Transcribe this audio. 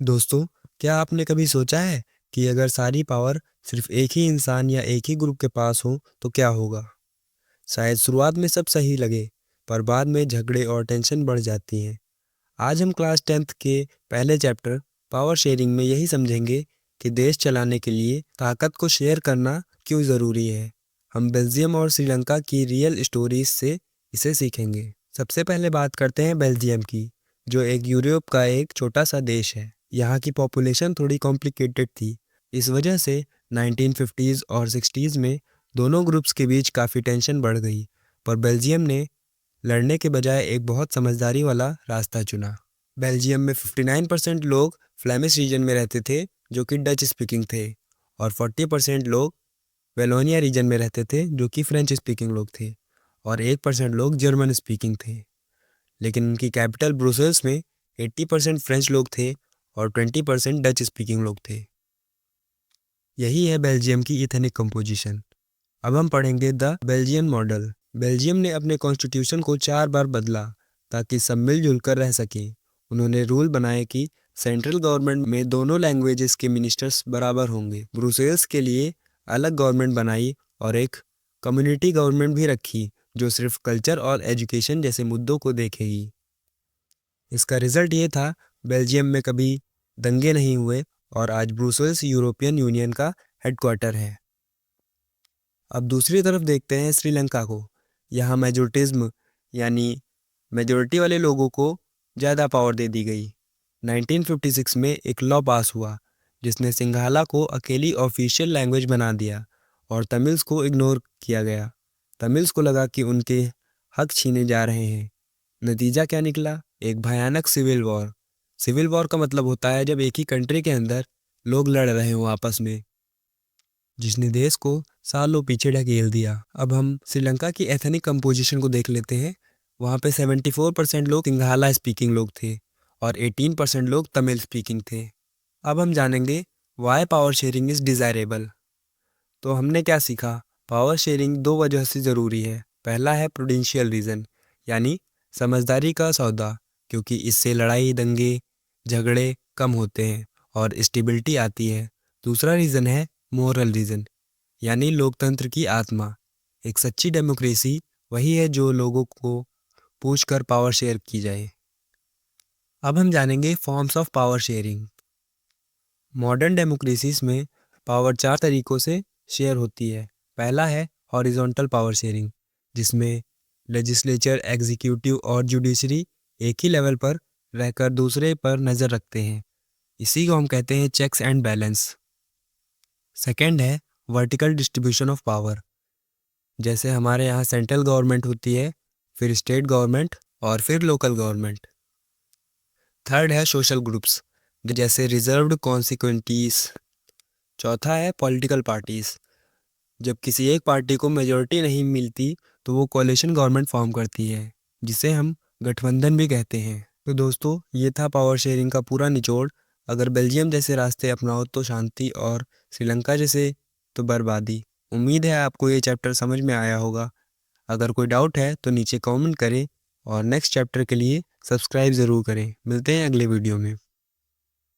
दोस्तों, क्या आपने कभी सोचा है कि अगर सारी पावर सिर्फ एक ही इंसान या एक ही ग्रुप के पास हो तो क्या होगा? शायद शुरुआत में सब सही लगे, पर बाद में झगड़े और टेंशन बढ़ जाती हैं। आज हम क्लास 10th के पहले चैप्टर पावर शेयरिंग में यही समझेंगे कि देश चलाने के लिए ताकत को शेयर करना क्यों ज़रूरी है। हम बेल्जियम और श्रीलंका की रियल स्टोरीज से इसे सीखेंगे। सबसे पहले बात करते हैं बेल्जियम की, जो एक यूरोप का एक छोटा सा देश है। यहाँ की पॉपुलेशन थोड़ी कॉम्प्लिकेटेड थी। इस वजह से 1950s और 60s में दोनों ग्रुप्स के बीच काफ़ी टेंशन बढ़ गई, पर बेल्जियम ने लड़ने के बजाय एक बहुत समझदारी वाला रास्ता चुना। बेल्जियम में 59% लोग फ्लेमिश रीजन में रहते थे, जो कि डच स्पीकिंग थे, और 40% लोग वेलोनिया रीजन में रहते थे, जो कि फ्रेंच स्पीकिंग लोग थे, और 1% लोग जर्मन स्पीकिंग थे। लेकिन उनकी कैपिटल ब्रुसेल्स में 80% फ्रेंच लोग थे और 20% डच स्पीकिंग लोग थे। यही है बेल्जियम की इथनिक कंपोजिशन। अब हम पढ़ेंगे द बेल्जियन मॉडल। बेल्जियम ने अपने कॉन्स्टिट्यूशन को 4 बार बदला ताकि सब मिलजुल कर रह सकें। उन्होंने रूल बनाए कि सेंट्रल गवर्नमेंट में दोनों लैंग्वेजेस के मिनिस्टर्स बराबर होंगे। ब्रुसेल्स के लिए अलग गवर्नमेंट बनाई और एक कम्युनिटी गवर्नमेंट भी रखी, जो सिर्फ कल्चर और एजुकेशन जैसे मुद्दों को देखेगी। इसका रिजल्ट ये था, बेल्जियम में कभी दंगे नहीं हुए और आज ब्रुसेल्स यूरोपियन यूनियन का हेडक्वार्टर है। अब दूसरी तरफ देखते हैं श्रीलंका को। यहाँ मेजोरिटिज्म यानी मेजोरिटी वाले लोगों को ज़्यादा पावर दे दी गई। 1956 में एक लॉ पास हुआ जिसने सिंघाला को अकेली ऑफिशियल लैंग्वेज बना दिया और तमिल्स को इग्नोर किया गया। तमिल्स को लगा कि उनके हक छीने जा रहे हैं। नतीजा क्या निकला? एक भयानक सिविल वॉर। सिविल वॉर का मतलब होता है जब एक ही कंट्री के अंदर लोग लड़ रहे हो आपस में, जिसने देश को सालों पीछे ढकेल दिया। अब हम श्रीलंका की एथनिक कंपोजिशन को देख लेते हैं। वहाँ पे 74% लोग सिंघाला स्पीकिंग लोग थे और 18% लोग तमिल स्पीकिंग थे। अब हम जानेंगे why power sharing is desirable. तो हमने क्या सीखा? पावर शेयरिंग दो वजह से ज़रूरी है। पहला है प्रूडेंशियल रीज़न, यानी समझदारी का सौदा, क्योंकि इससे लड़ाई, दंगे, झगड़े कम होते हैं और स्टेबिलिटी आती है। दूसरा रीज़न है मोरल रीज़न, यानी लोकतंत्र की आत्मा। एक सच्ची डेमोक्रेसी वही है जो लोगों को पूछकर पावर शेयर की जाए। अब हम जानेंगे forms of power sharing. Modern democracies में पावर 4 तरीकों से शेयर होती है। पहला है हॉरिजॉन्टल पावर शेयरिंग, जिसमें लेजिस्लेचर, एग्जीक्यूटिव और जुडिशरी एक ही लेवल पर रहकर दूसरे पर नज़र रखते हैं। इसी को हम कहते हैं चेक्स एंड बैलेंस। सेकंड है वर्टिकल डिस्ट्रीब्यूशन ऑफ पावर, जैसे हमारे यहाँ सेंट्रल गवर्नमेंट होती है, फिर स्टेट गवर्नमेंट और फिर लोकल गवर्नमेंट। थर्ड है सोशल ग्रुप्स, जैसे रिजर्व्ड कॉन्सिक्वेंटीज। चौथा है पॉलिटिकल पार्टीज, जब किसी एक पार्टी को मेजोरिटी नहीं मिलती तो वो कोalition गवर्नमेंट फॉर्म करती है, जिसे हम गठबंधन भी कहते हैं। तो दोस्तों, ये था पावर शेयरिंग का पूरा निचोड़। अगर बेल्जियम जैसे रास्ते अपनाओ तो शांति, और श्रीलंका जैसे तो बर्बादी। उम्मीद है आपको ये चैप्टर समझ में आया होगा। अगर कोई डाउट है तो नीचे कमेंट करें और नेक्स्ट चैप्टर के लिए सब्सक्राइब ज़रूर करें। मिलते हैं अगले वीडियो में।